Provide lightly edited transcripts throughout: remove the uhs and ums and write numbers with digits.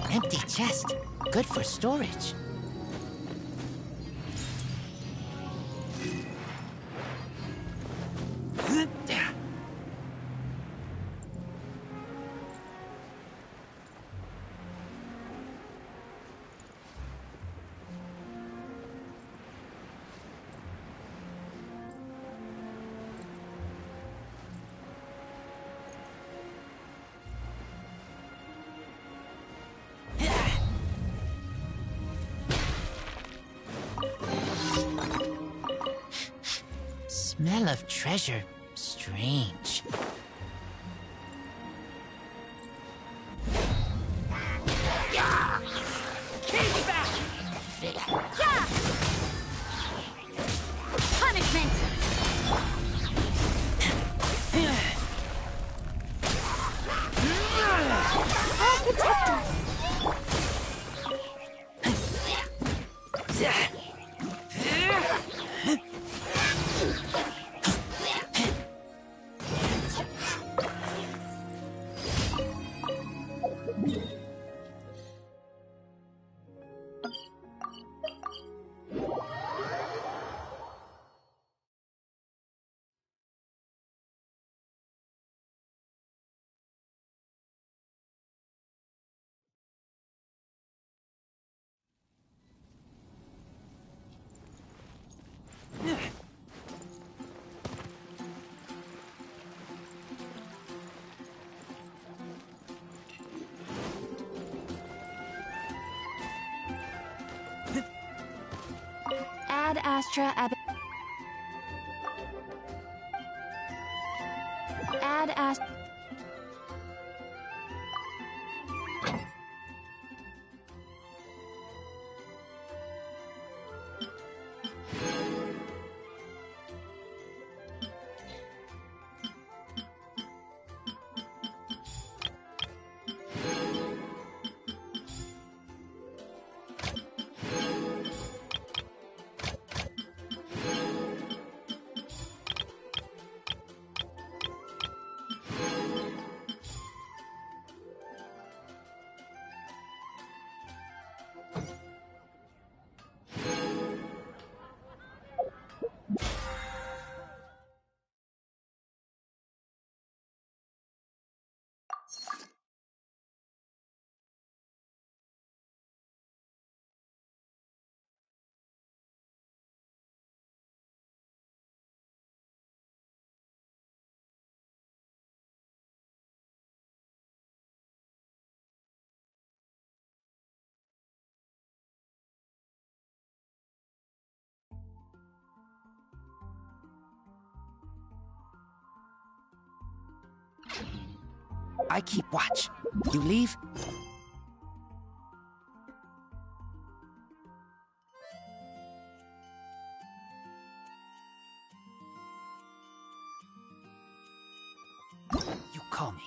Empty chest. Good for storage. Smell of treasure. Strange. Punishment! I'll protect us! Ad Astra Ab. Ad Astra. I keep watch. You leave? You call me.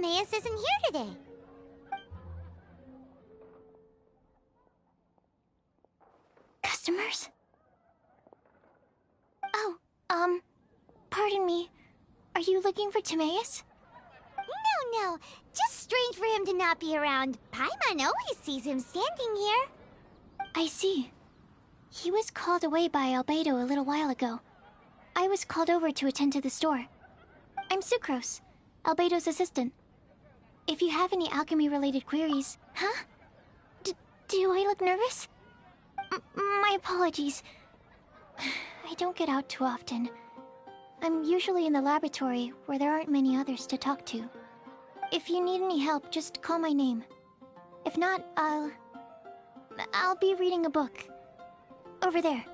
Timaeus isn't here today. Customers? Oh, pardon me. Are you looking for Timaeus? No. Just strange for him to not be around. Paimon always sees him standing here. I see. He was called away by Albedo a little while ago. I was called over to attend to the store. I'm Sucrose, Albedo's assistant. If you have any alchemy-related queries... Huh? Do I look nervous? My apologies. I don't get out too often. I'm usually in the laboratory, where there aren't many others to talk to. If you need any help, just call my name. If not, I'll be reading a book. Over there.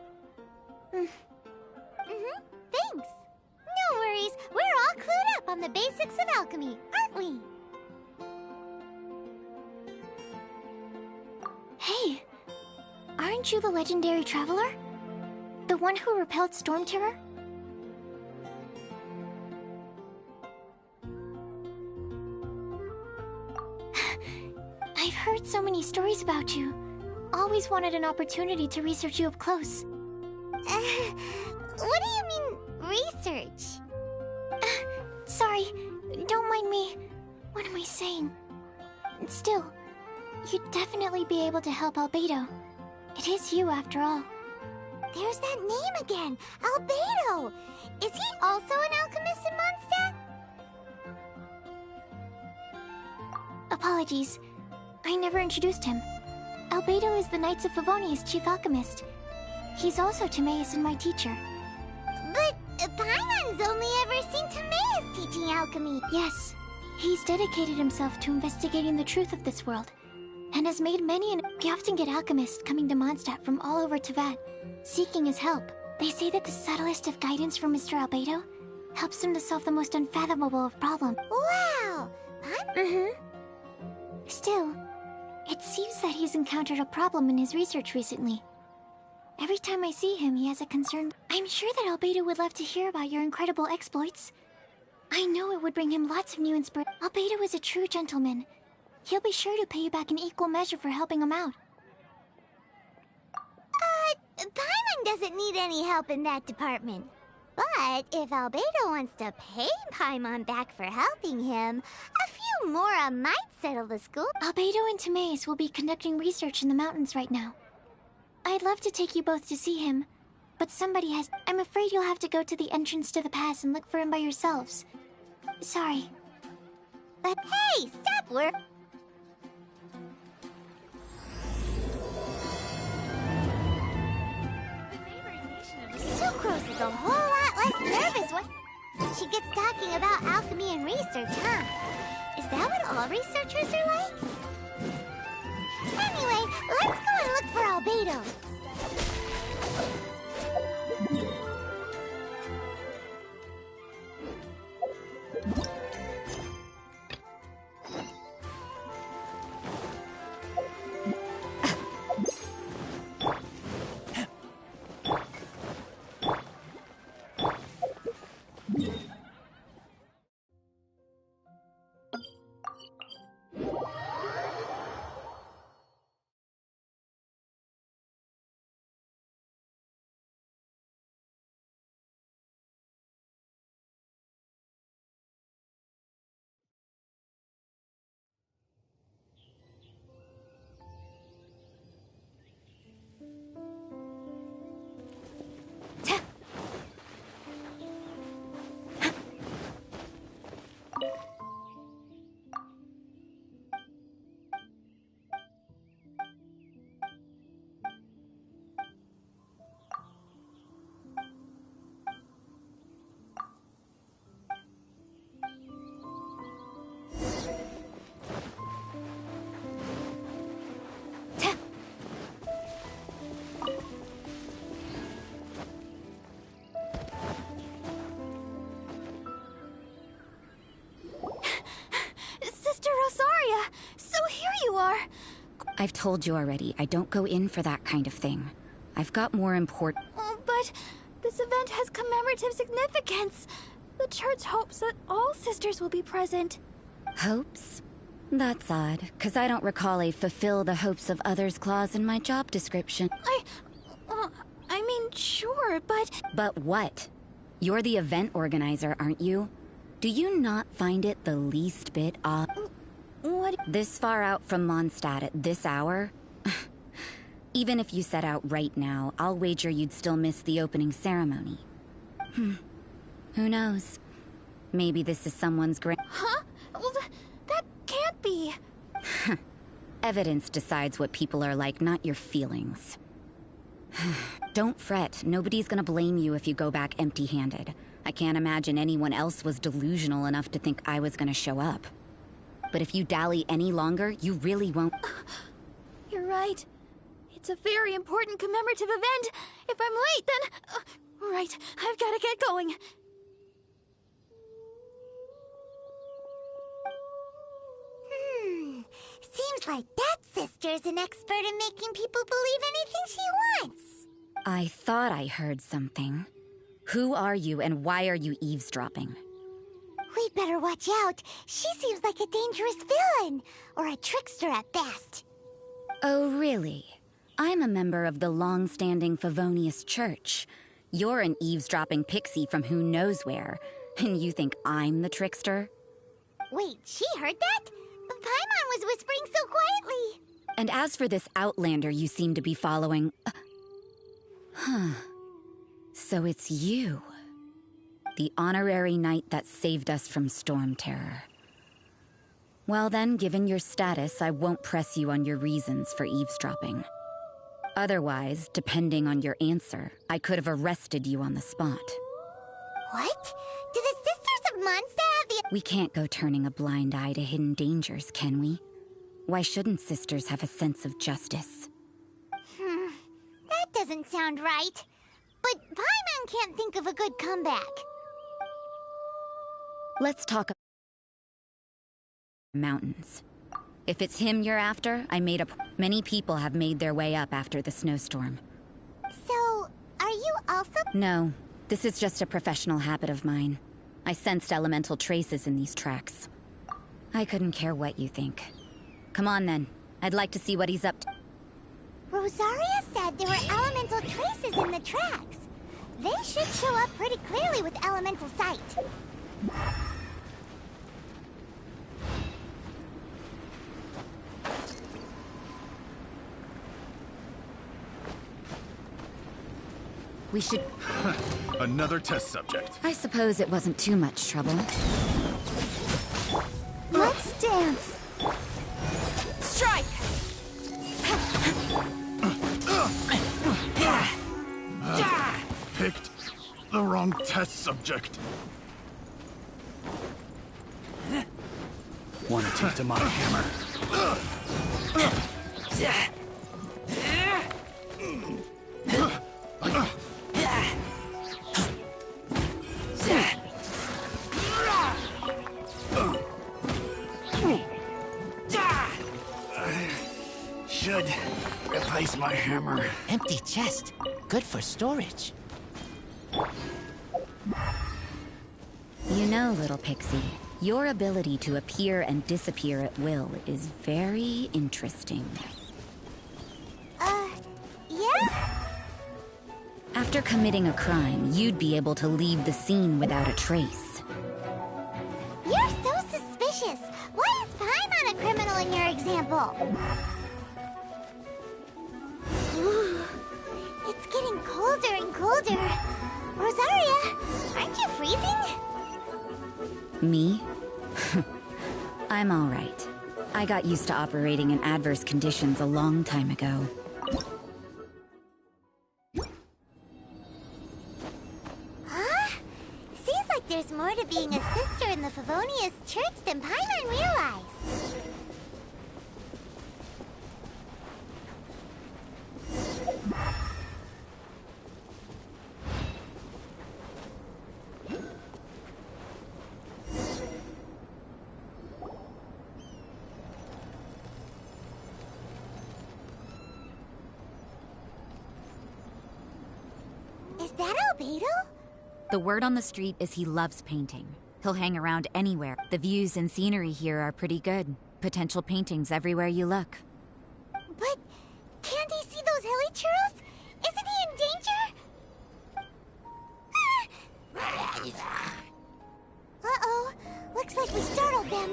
Thanks. No worries. We're all clued up on the basics of alchemy, aren't we? Hey! Aren't you the legendary traveler? The one who repelled Storm Terror? I've heard so many stories about you. Always wanted an opportunity to research you up close. What do you mean, research? Sorry, don't mind me. What am I saying? Still, you'd definitely be able to help Albedo. It is you, after all. There's that name again, Albedo. Is he also an alchemist in Mondstadt? Apologies. I never introduced him. Albedo is the Knights of Favonia's chief alchemist. He's also Timaeus and my teacher. But Paimon's only ever seen Timaeus teaching alchemy. Yes, he's dedicated himself to investigating the truth of this world, and has made many We often get alchemists coming to Mondstadt from all over Teyvat, seeking his help. They say that the subtlest of guidance from Mr. Albedo helps him to solve the most unfathomable of problems. Wow! Still, it seems that he's encountered a problem in his research recently. Every time I see him, he has a concern. I'm sure that Albedo would love to hear about your incredible exploits. I know it would bring him lots of new inspiration. Albedo is a true gentleman. He'll be sure to pay you back in equal measure for helping him out. Paimon doesn't need any help in that department. But if Albedo wants to pay Paimon back for helping him, a few more might settle the score. Albedo and Timaeus will be conducting research in the mountains right now. I'd love to take you both to see him, but somebody has... I'm afraid you'll have to go to the entrance to the pass and look for him by yourselves. Sorry. But hey, stop work! Sucrose is a whole lot less nervous when she gets talking about alchemy and research, huh? Is that what all researchers are like? Anyway, let's go and look for Albedo. I've told you already, I don't go in for that kind of thing. I've got more important... But this event has commemorative significance. The church hopes that all sisters will be present. Hopes? That's odd, because I don't recall a fulfill the hopes of others clause in my job description. I mean, sure, but... But what? You're the event organizer, aren't you? Do you not find it the least bit odd? What? This far out from Mondstadt at this hour? Even if you set out right now, I'll wager you'd still miss the opening ceremony. Who knows? Maybe this is someone's Huh? Well, that can't be. Evidence decides what people are like, not your feelings. Don't fret. Nobody's gonna blame you if you go back empty-handed. I can't imagine anyone else was delusional enough to think I was gonna show up. But if you dally any longer, you really won't... You're right. It's a very important commemorative event. If I'm late, then... right, I've gotta get going. Seems like that sister's an expert in making people believe anything she wants. I thought I heard something. Who are you and why are you eavesdropping? We'd better watch out. She seems like a dangerous villain, or a trickster at best. Oh, really? I'm a member of the long-standing Favonius Church. You're an eavesdropping pixie from who knows where, and you think I'm the trickster? Wait, she heard that? Paimon was whispering so quietly. And as for this outlander you seem to be following... So it's you. The honorary knight that saved us from storm terror. Well then, given your status, I won't press you on your reasons for eavesdropping. Otherwise, depending on your answer, I could have arrested you on the spot. What? Do the Sisters of Mondstadt have the... We can't go turning a blind eye to hidden dangers, can we? Why shouldn't sisters have a sense of justice? That doesn't sound right. But Paimon can't think of a good comeback. Let's talk about mountains. If it's him you're after, I made up. Many people have made their way up after the snowstorm. So, are you also... No, this is just a professional habit of mine. I sensed elemental traces in these tracks. I couldn't care what you think. Come on then, I'd like to see what he's up to. Rosaria said there were elemental traces in the tracks. They should show up pretty clearly with elemental sight. We should... Another test subject. I suppose it wasn't too much trouble. Let's dance. Strike! Picked the wrong test subject. Want a taste of my hammer? Should replace my hammer. Empty chest. Good for storage. You know, little pixie, your ability to appear and disappear at will is very interesting. Yeah? After committing a crime, you'd be able to leave the scene without a trace. You're so suspicious. Why is Paimon a criminal in your example? It's getting colder and colder. Rosaria, aren't you freezing? Me? I'm all right. I got used to operating in adverse conditions a long time ago. Huh? Seems like there's more to being a sister in the Favonius Church than Paimon realized. Is that Albedo? The word on the street is he loves painting. He'll hang around anywhere. The views and scenery here are pretty good. Potential paintings everywhere you look. But can't he see those hilichurls? Isn't he in danger? Uh-oh. Looks like we startled them.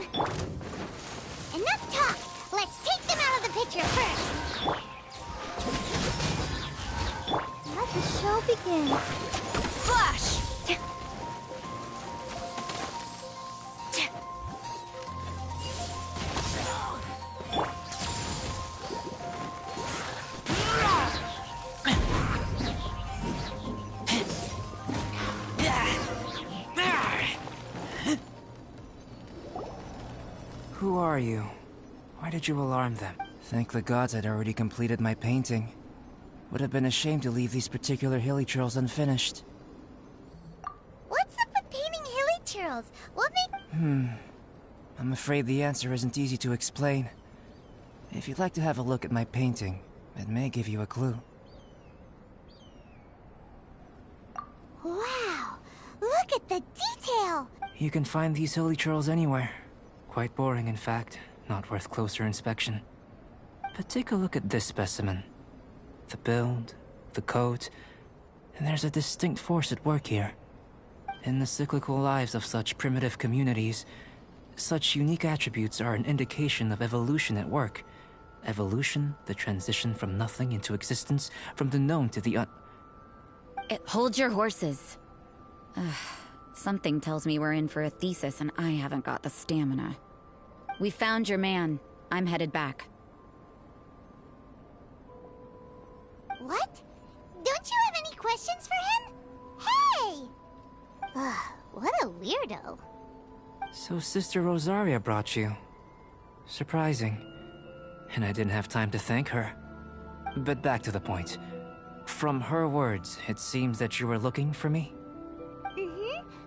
Enough talk! Let's take them out of the picture first! Let the show begin. Flash! Who are you? Why did you alarm them? Thank the gods I'd already completed my painting. Would have been a shame to leave these particular hilichurls unfinished. What's up with painting hilichurls? What make... I'm afraid the answer isn't easy to explain. If you'd like to have a look at my painting, it may give you a clue. Wow! Look at the detail! You can find these hilichurls anywhere. Quite boring, in fact. Not worth closer inspection. But take a look at this specimen. The build, the coat, and there's a distinct force at work here. In the cyclical lives of such primitive communities, such unique attributes are an indication of evolution at work. Evolution, the transition from nothing into existence, from the known to the Hold your horses. Something tells me we're in for a thesis and I haven't got the stamina. We found your man. I'm headed back. What? Don't you have any questions for him? Hey! What a weirdo. So Sister Rosaria brought you. Surprising. And I didn't have time to thank her. But back to the point. From her words, it seems that you were looking for me?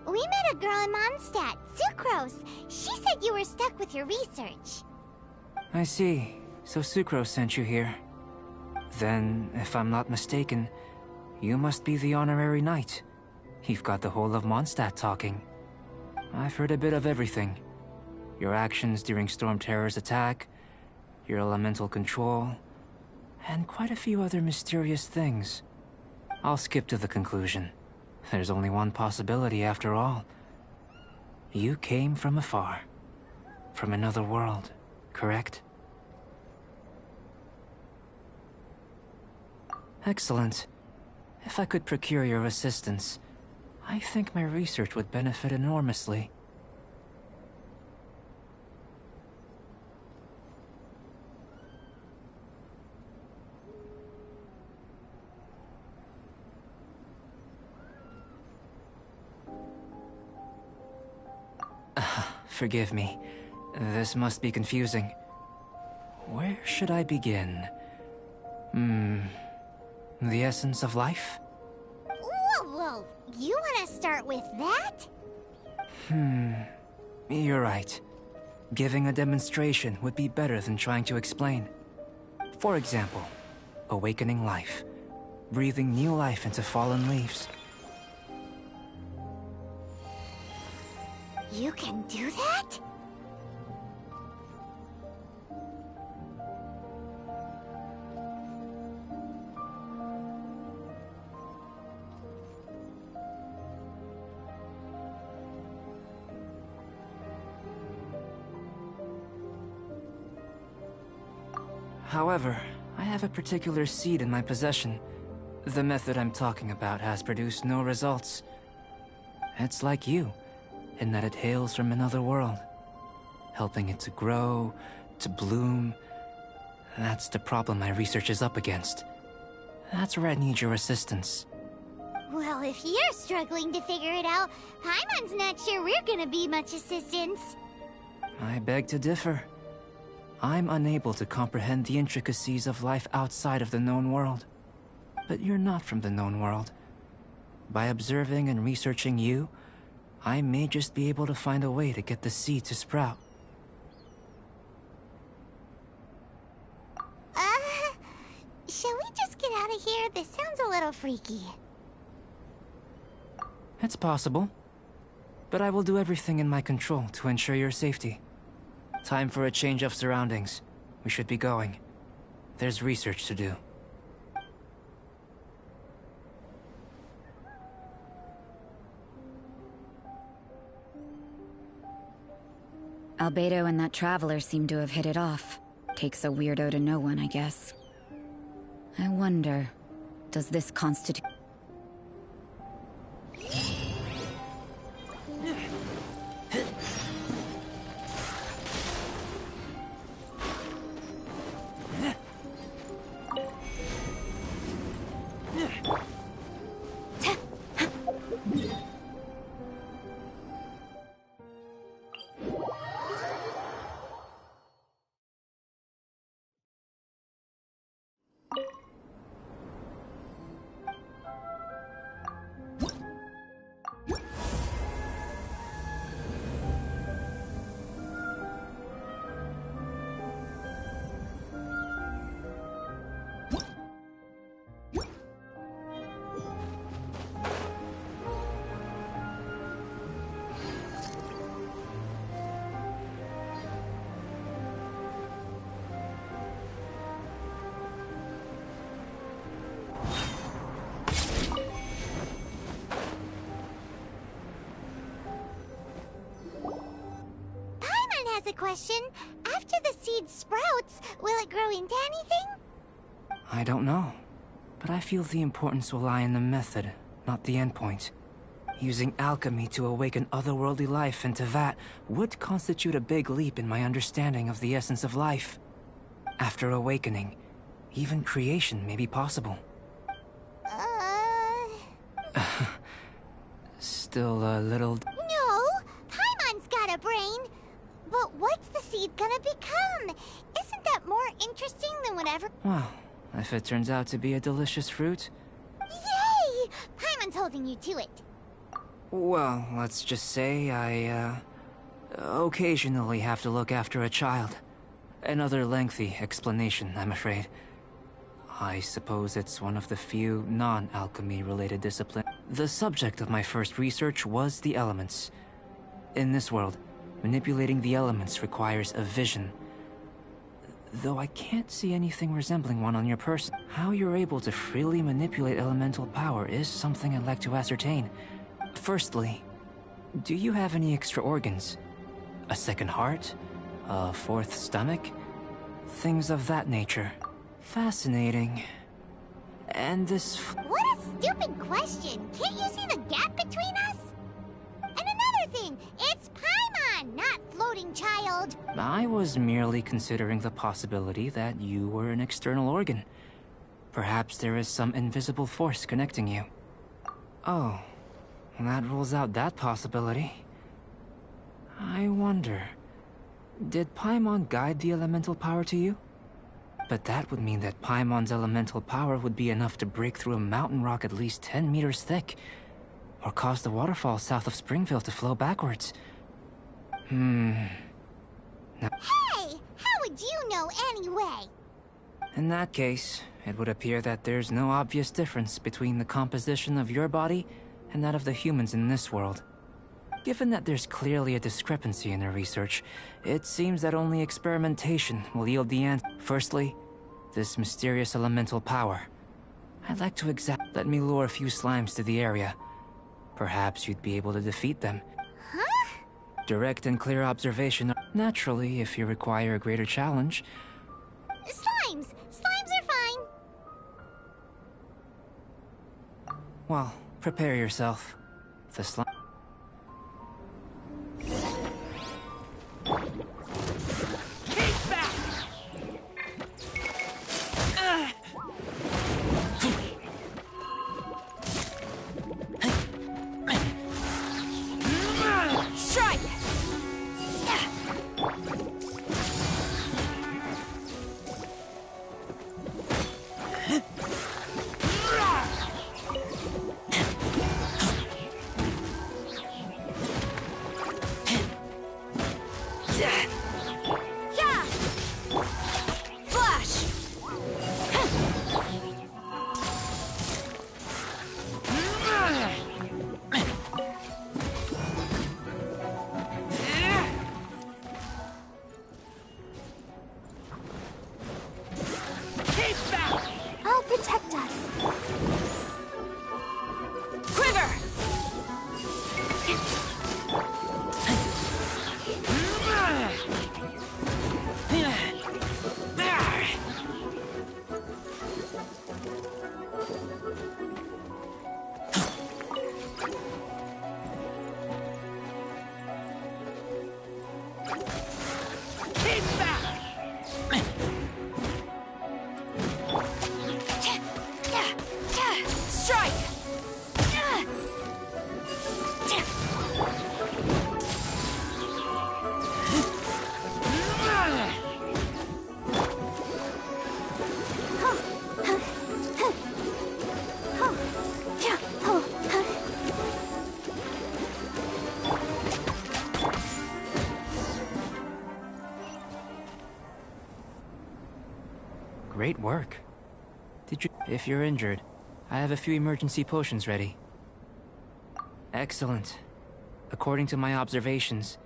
We met a girl in Mondstadt, Sucrose. She said you were stuck with your research. I see. So Sucrose sent you here. Then, if I'm not mistaken, you must be the honorary knight. You've got the whole of Mondstadt talking. I've heard a bit of everything. Your actions during Storm Terror's attack, your elemental control, and quite a few other mysterious things. I'll skip to the conclusion. There's only one possibility after all. You came from afar. From another world, correct? Excellent. If I could procure your assistance, I think my research would benefit enormously. Forgive me. This must be confusing. Where should I begin? The essence of life? Whoa! You want to start with that? You're right. Giving a demonstration would be better than trying to explain. For example, awakening life. Breathing new life into fallen leaves. You can do that? However, I have a particular seed in my possession. The method I'm talking about has produced no results. It's like you, in that it hails from another world. Helping it to grow, to bloom. That's the problem my research is up against. That's where I need your assistance. Well, if you're struggling to figure it out, Paimon's not sure we're gonna be much assistance. I beg to differ. I'm unable to comprehend the intricacies of life outside of the known world. But you're not from the known world. By observing and researching you, I may just be able to find a way to get the seed to sprout. Shall we just get out of here? This sounds a little freaky. It's possible. but I will do everything in my control to ensure your safety. Time for a change of surroundings. We should be going. There's research to do. Albedo and that traveler seem to have hit it off. Takes a weirdo to know one, I guess. I wonder, does this constitute... A question. After the seed sprouts, will it grow into anything? I don't know, but I feel the importance will lie in the method, not the endpoint. Using alchemy to awaken otherworldly life into that would constitute a big leap in my understanding of the essence of life. After awakening, even creation may be possible. Still a little... No! Paimon's got a brain! But what's the seed gonna become? Isn't that more interesting than whatever... Well, if it turns out to be a delicious fruit... Yay! Paimon's holding you to it. Well, let's just say I, occasionally have to look after a child. Another lengthy explanation, I'm afraid. I suppose it's one of the few non-alchemy-related disciplines. The subject of my first research was the elements. In this world, manipulating the elements requires a vision. Though I can't see anything resembling one on your person. How you're able to freely manipulate elemental power is something I'd like to ascertain. Firstly, do you have any extra organs? A second heart? A fourth stomach? Things of that nature. Fascinating. And this... What a stupid question! Can't you see the gap between us? And another thing, it's Paimon, not floating child. I was merely considering the possibility that you were an external organ. Perhaps there is some invisible force connecting you. Oh, that rules out that possibility. I wonder, did Paimon guide the elemental power to you? But that would mean that Paimon's elemental power would be enough to break through a mountain rock at least 10 meters thick, or cause the waterfall south of Springville to flow backwards. Now, Hey! How would you know anyway? in that case, it would appear that there's no obvious difference between the composition of your body and that of the humans in this world. Given that there's clearly a discrepancy in their research, it seems that only experimentation will yield the answer. Firstly, this mysterious elemental power. I'd like to let me lure a few slimes to the area. Perhaps you'd be able to defeat them. Huh? Direct and clear observation. Naturally, if you require a greater challenge. Slimes! Slimes are fine! Well, prepare yourself. The slime. Strike! Great work. If you're injured, I have a few emergency potions ready. Excellent. According to my observations,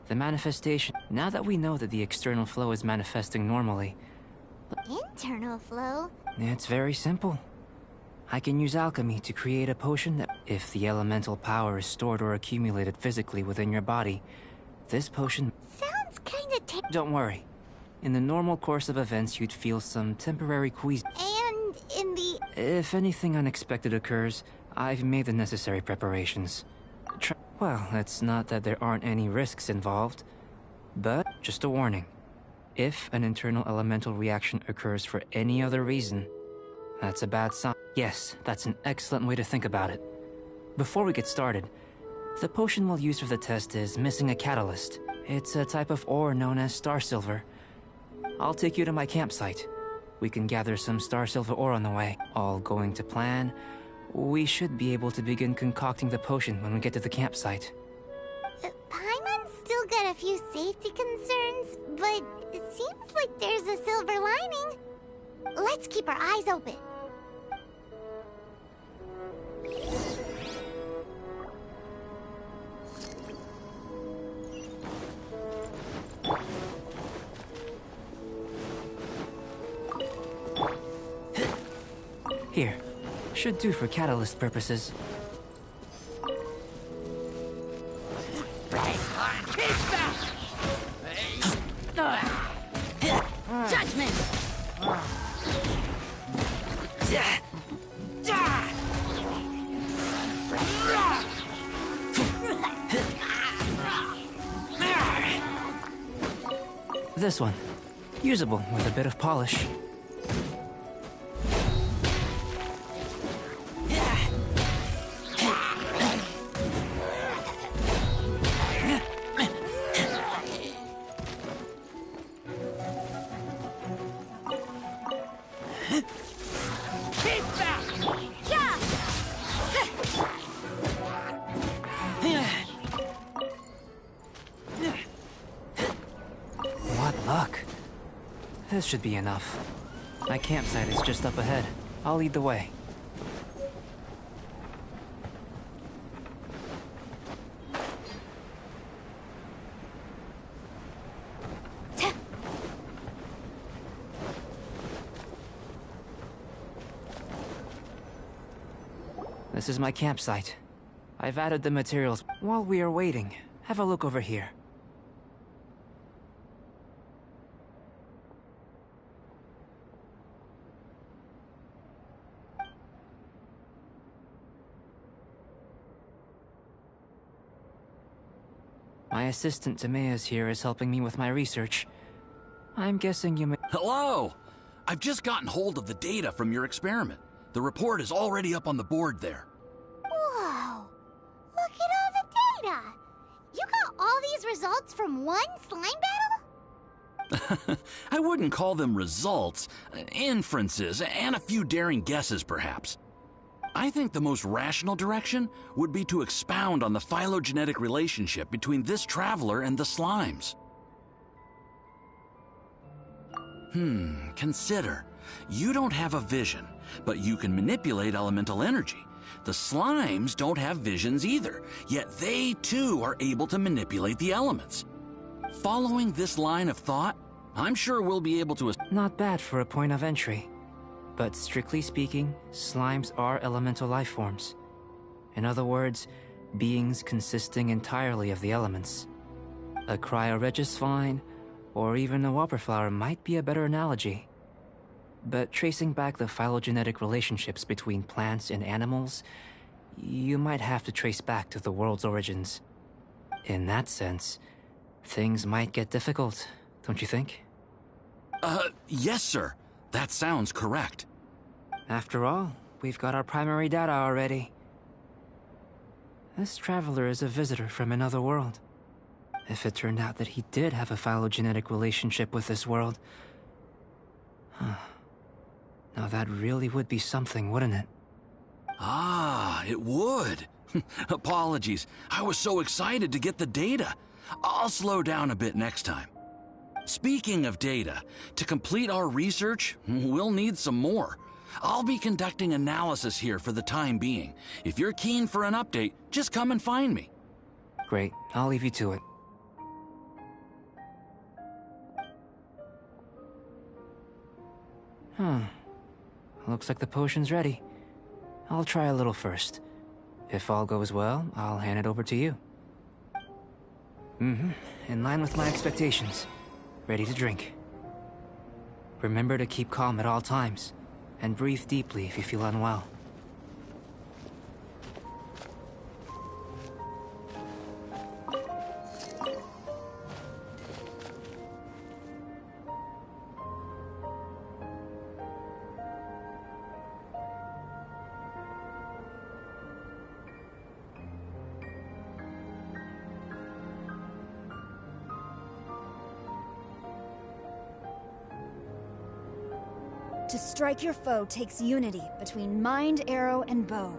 the manifestation... Now that we know that the external flow is manifesting normally... Internal flow? It's very simple. I can use alchemy to create a potion that... If the elemental power is stored or accumulated physically within your body, this potion... Sounds kinda Don't worry. In the normal course of events, you'd feel some temporary queasy. And in the... If anything unexpected occurs, I've made the necessary preparations. Well, it's not that there aren't any risks involved, but just a warning. If an internal elemental reaction occurs for any other reason, that's a bad sign. Yes, that's an excellent way to think about it. Before we get started, the potion we'll use for the test is missing a catalyst. It's a type of ore known as star silver. I'll take you to my campsite. We can gather some star silver ore on the way. All going to plan, we should be able to begin concocting the potion when we get to the campsite. Paimon's still got a few safety concerns, but it seems like there's a silver lining. Let's keep our eyes open. Here. Should do for catalyst purposes. Judgment! This one. Usable with a bit of polish. This should be enough. My campsite is just up ahead. I'll lead the way. This is my campsite. I've added the materials. While we are waiting, have a look over here. My assistant Tamea's here is helping me with my research. I'm guessing you may... Hello! I've just gotten hold of the data from your experiment. The report is already up on the board there. Whoa! Look at all the data! You got all these results from one slime battle? I wouldn't call them results, inferences, and a few daring guesses perhaps. I think the most rational direction would be to expound on the phylogenetic relationship between this traveler and the slimes. Consider. You don't have a vision, but you can manipulate elemental energy. The slimes don't have visions either, yet they too are able to manipulate the elements. Following this line of thought, I'm sure we'll be able to... Not bad for a point of entry. But strictly speaking, slimes are elemental life forms. In other words, beings consisting entirely of the elements. A cryoregis vine, or even a whopperflower might be a better analogy. But tracing back the phylogenetic relationships between plants and animals, you might have to trace back to the world's origins. In that sense, things might get difficult, don't you think? Yes, sir. That sounds correct. After all, we've got our primary data already. This traveler is a visitor from another world. If it turned out that he did have a phylogenetic relationship with this world... Now that really would be something, wouldn't it? Ah, it would. Apologies. I was so excited to get the data. I'll slow down a bit next time. Speaking of data, to complete our research, we'll need some more. I'll be conducting analysis here for the time being. If you're keen for an update, just come and find me. Great, I'll leave you to it. Looks like the potion's ready. I'll try a little first. If all goes well, I'll hand it over to you. In line with my expectations. Ready to drink. Remember to keep calm at all times, and breathe deeply if you feel unwell. To strike your foe takes unity between mind, arrow, and bow.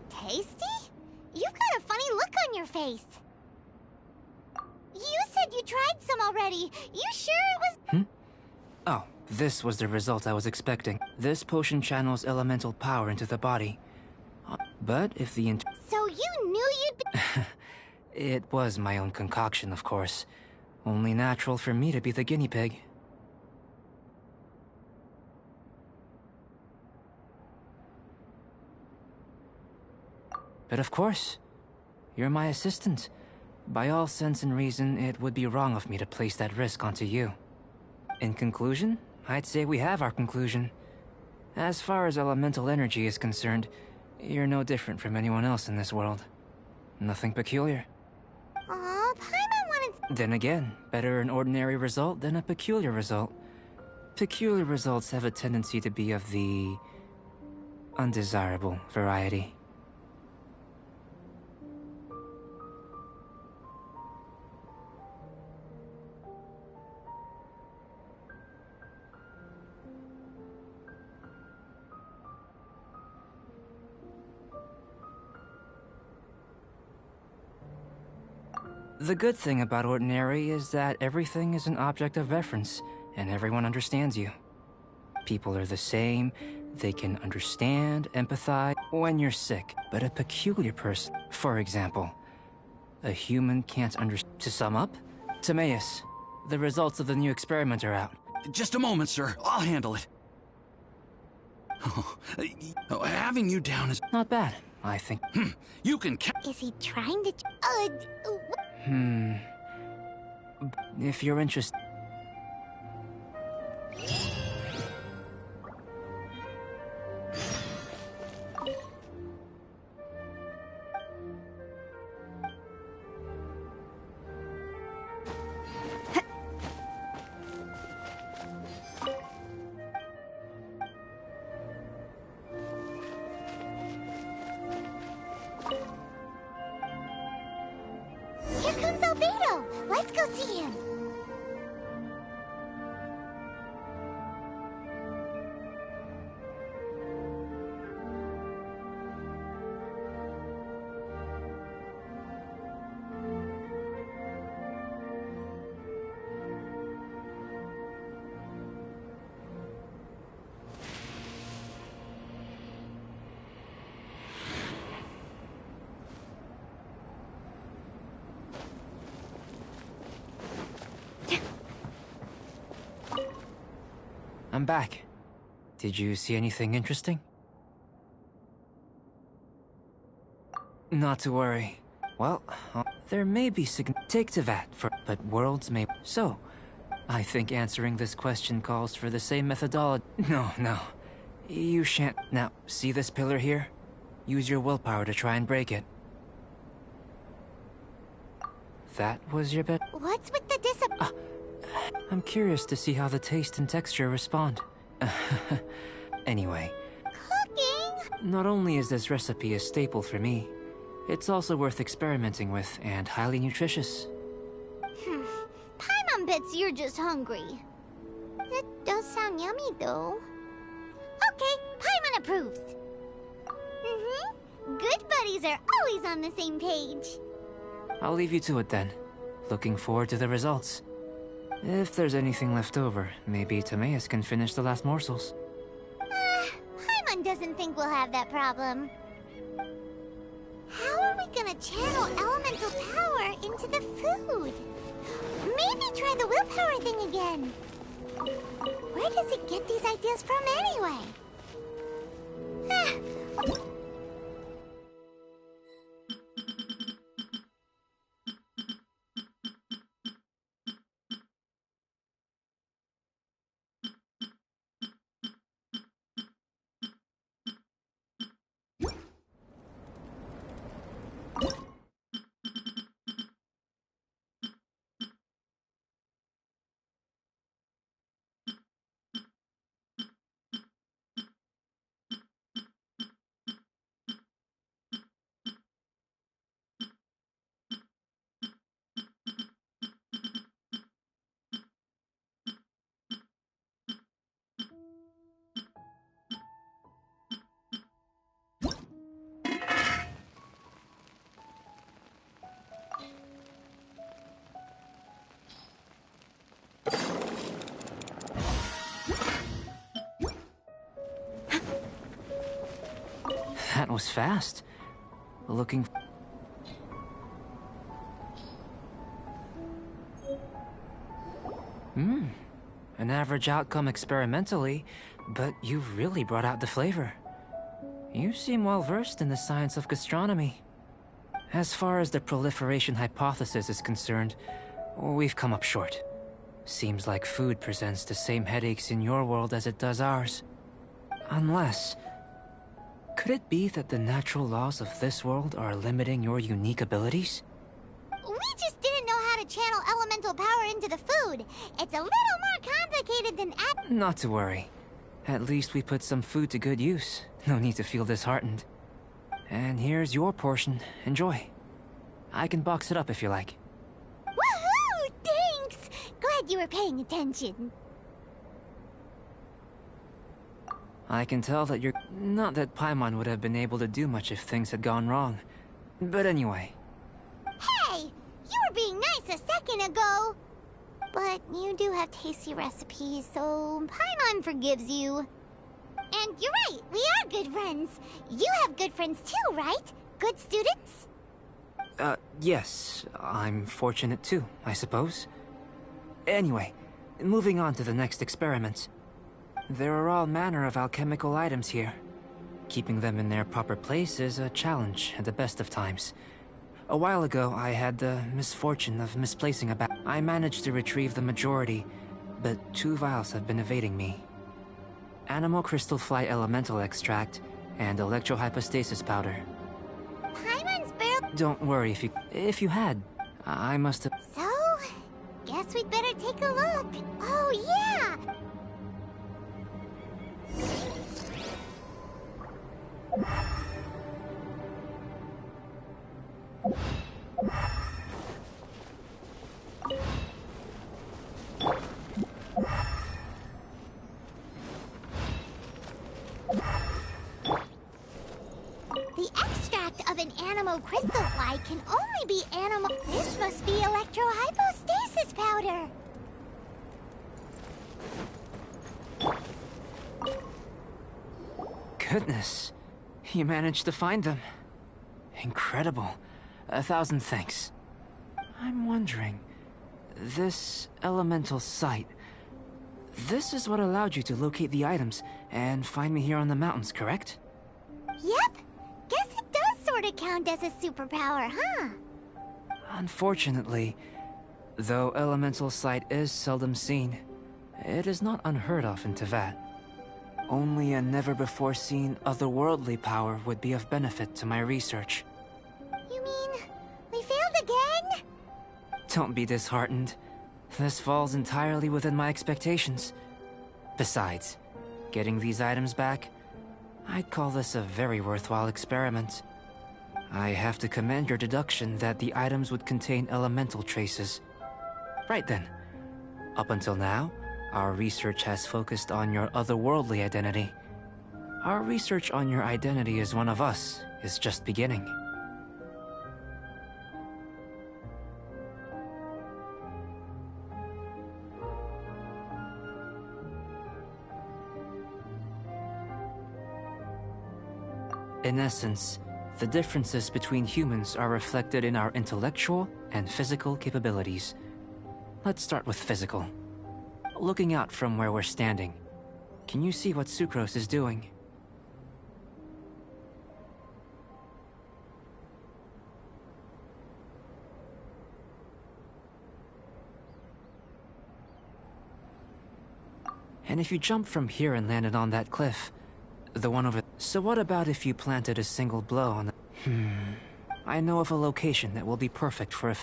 Tasty? You've got a funny look on your face. You said you tried some already. You sure it was... Oh, this was the result I was expecting. This potion channels elemental power into the body. But if the So you knew you'd be... It was my own concoction, of course. Only natural for me to be the guinea pig. But of course, you're my assistant. By all sense and reason, it would be wrong of me to place that risk onto you. In conclusion, I'd say we have our conclusion. As far as elemental energy is concerned, you're no different from anyone else in this world. Nothing peculiar. Aw, Paimon wanted... Then again, better an ordinary result than a peculiar result. Peculiar results have a tendency to be of the... undesirable variety. The good thing about Ordinary is that everything is an object of reference, and everyone understands you. People are the same, they can understand, empathize when you're sick, but a peculiar person, for example, a human can't understand. To sum up, Timaeus, the results of the new experiment are out. Just a moment, sir. I'll handle it. Having you down is... Not bad, I think. You can Is he trying to... If you're interested... Here comes Albedo! Let's go see him! I'm back. Did you see anything interesting? Not to worry. Well, there may be take to that for, but worlds may. So, I think answering this question calls for the same methodology. No. You shan't. Now, see this pillar here? Use your willpower to try and break it. That was your bet? What's with the I'm curious to see how the taste and texture respond. Anyway. Cooking? Not only is this recipe a staple for me, it's also worth experimenting with and highly nutritious. Paimon bets you're just hungry. It does sound yummy, though. Okay, Paimon approves. Good buddies are always on the same page. I'll leave you to it then. Looking forward to the results. If there's anything left over, maybe Timaeus can finish the last morsels. Paimon doesn't think we'll have that problem. How are we gonna channel elemental power into the food? Maybe try the willpower thing again. Where does it get these ideas from anyway? That was fast. Looking... An average outcome experimentally, but you've really brought out the flavor. You seem well versed in the science of gastronomy. As far as the proliferation hypothesis is concerned, we've come up short. Seems like food presents the same headaches in your world as it does ours. Unless... could it be that the natural laws of this world are limiting your unique abilities? We just didn't know how to channel elemental power into the food. It's a little more complicated than Not to worry. At least we put some food to good use. No need to feel disheartened. And here's your portion. Enjoy. I can box it up if you like. Woohoo! Thanks! Glad you were paying attention. I can tell that you're... Not that Paimon would have been able to do much if things had gone wrong. But anyway. Hey! You were being nice a second ago! But you do have tasty recipes, so Paimon forgives you. And you're right, we are good friends. You have good friends too, right? Good students? Yes. I'm fortunate too, I suppose. Anyway, moving on to the next experiment. There are all manner of alchemical items here. Keeping them in their proper place is a challenge at the best of times. A while ago, I had the misfortune of misplacing a bag. I managed to retrieve the majority, but 2 vials have been evading me. Animal crystal fly elemental extract and electrohypostasis powder. Paimon's barrel... Don't worry if you had. I must have... So, guess we'd better take a look. Oh, yeah! The extract of an animal crystal fly can only be animal... This must be electrohypostasis powder. Goodness. You managed to find them. Incredible. 1,000 thanks. I'm wondering... This elemental site... This is what allowed you to locate the items and find me here on the mountains, correct? Yep. Guess it does sort of count as a superpower, huh? Unfortunately, though elemental sight is seldom seen, it is not unheard of in Teyvat. Only a never-before-seen otherworldly power would be of benefit to my research. You mean we failed again? Don't be disheartened. This falls entirely within my expectations. Besides, getting these items back, I'd call this a very worthwhile experiment. I have to commend your deduction that the items would contain elemental traces. Right then. Up until now, our research has focused on your otherworldly identity. Our research on your identity as one of us is just beginning. In essence, the differences between humans are reflected in our intellectual and physical capabilities. Let's start with physical. Looking out from where we're standing, can you see what Sucrose is doing? And if you jump from here and landed on that cliff, the one over... So what about if you planted a single blow on the... I know of a location that will be perfect for a...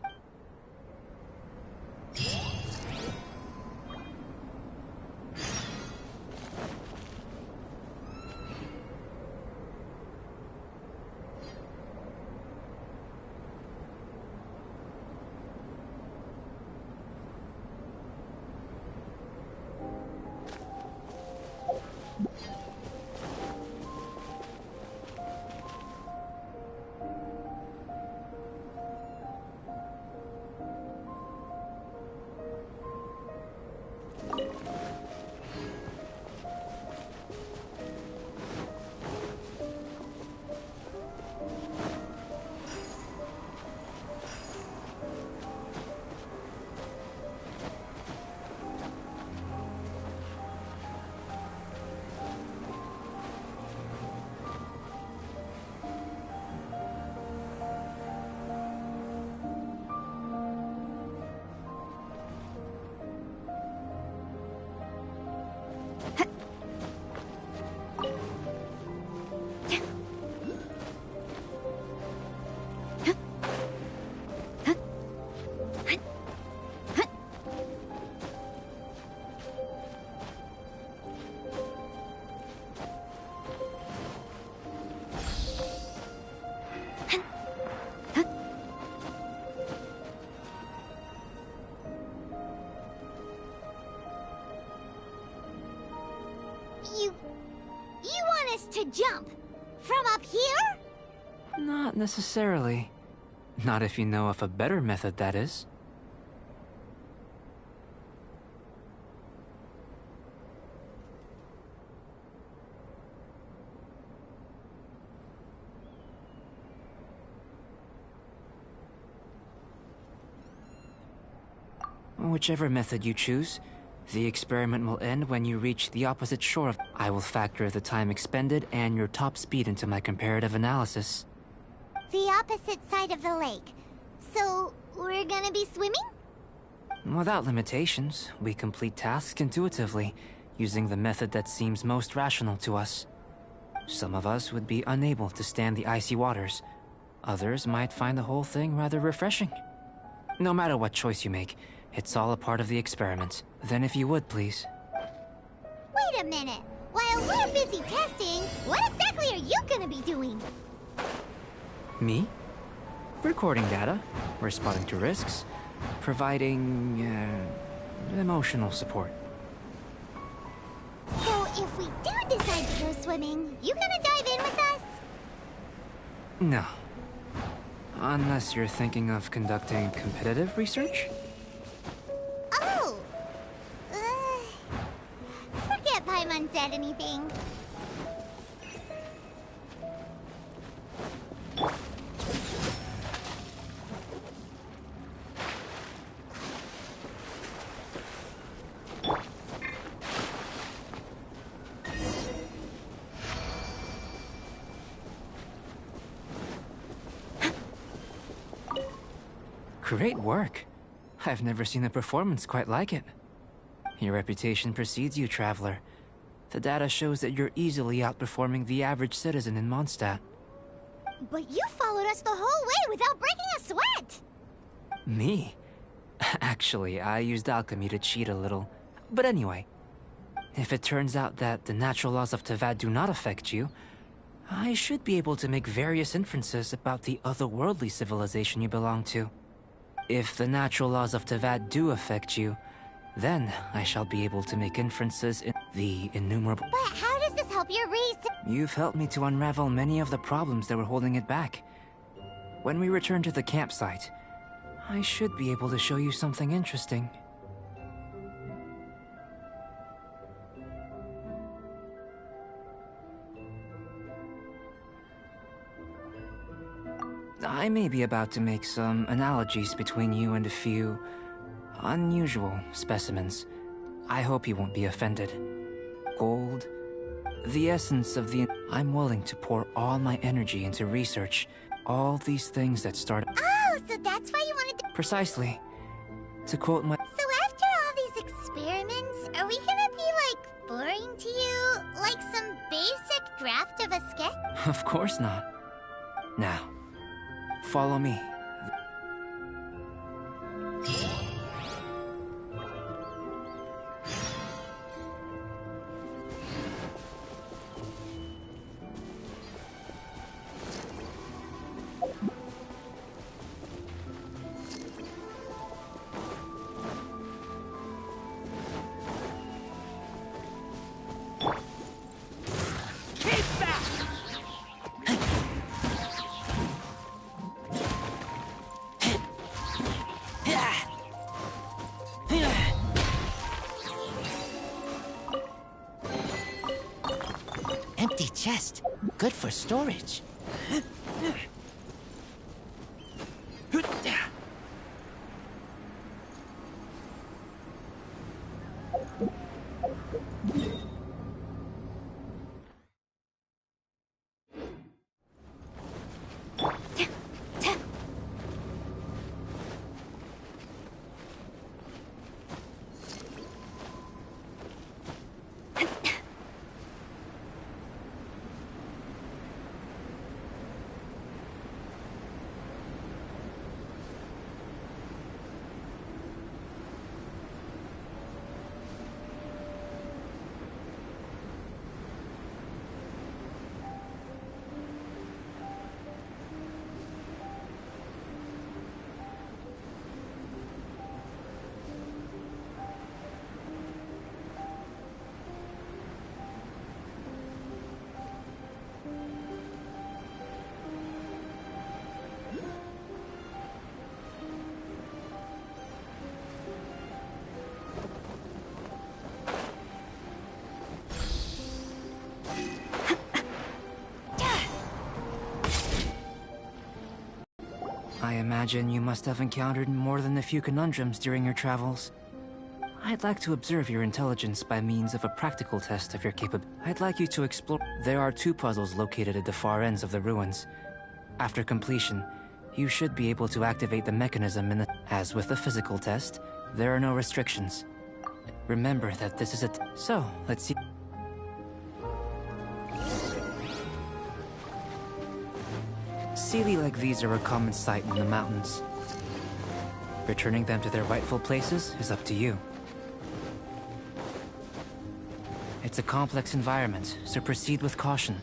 You want us to jump? From up here? Not necessarily. Not if you know of a better method, that is. Whichever method you choose, the experiment will end when you reach the opposite shore of... I will factor the time expended and your top speed into my comparative analysis. The opposite side of the lake. So, we're gonna be swimming? Without limitations, we complete tasks intuitively, using the method that seems most rational to us. Some of us would be unable to stand the icy waters. Others might find the whole thing rather refreshing. No matter what choice you make, it's all a part of the experiment. Then if you would, please. Wait a minute. While we're busy testing, what exactly are you gonna be doing? Me? Recording data, responding to risks, providing, emotional support. So if we do decide to go swimming, you gonna dive in with us? No. Unless you're thinking of conducting competitive research? Oh! Forget Paimon said anything. Great work. I've never seen a performance quite like it. Your reputation precedes you, Traveler. The data shows that you're easily outperforming the average citizen in Mondstadt. But you followed us the whole way without breaking a sweat! Me? Actually, I used alchemy to cheat a little. But anyway, if it turns out that the natural laws of Teyvat do not affect you, I should be able to make various inferences about the otherworldly civilization you belong to. If the natural laws of Teyvat do affect you, then I shall be able to make inferences in the innumerable... But how does this help your reason? You've helped me to unravel many of the problems that were holding it back. When we return to the campsite, I should be able to show you something interesting. I may be about to make some analogies between you and a few unusual specimens. I hope you won't be offended. Gold, the essence of the... I'm willing to pour all my energy into research. All these things that start... Oh, so that's why you wanted to... Precisely. To quote my... So after all these experiments, are we gonna be, like, boring to you? Like some basic draft of a sketch? Of course not. Now, follow me. Empty chest. Good for storage. I imagine you must have encountered more than a few conundrums during your travels. I'd like to observe your intelligence by means of a practical test of your capability. I'd like you to explore... There are 2 puzzles located at the far ends of the ruins. After completion, you should be able to activate the mechanism in the... As with the physical test, there are no restrictions. Remember that this is a... So, let's see... Sealy like these are a common sight in the mountains. Returning them to their rightful places is up to you. It's a complex environment, so proceed with caution.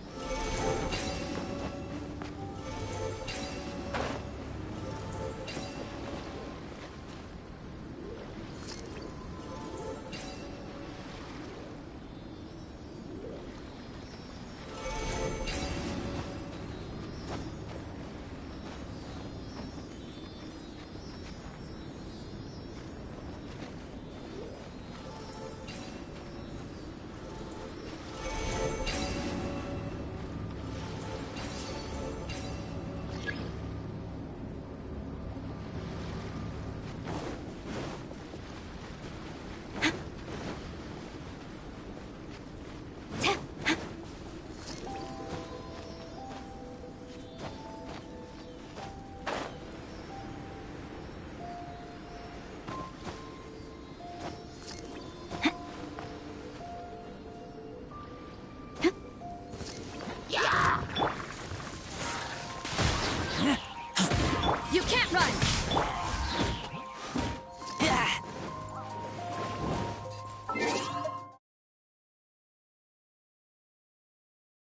Run!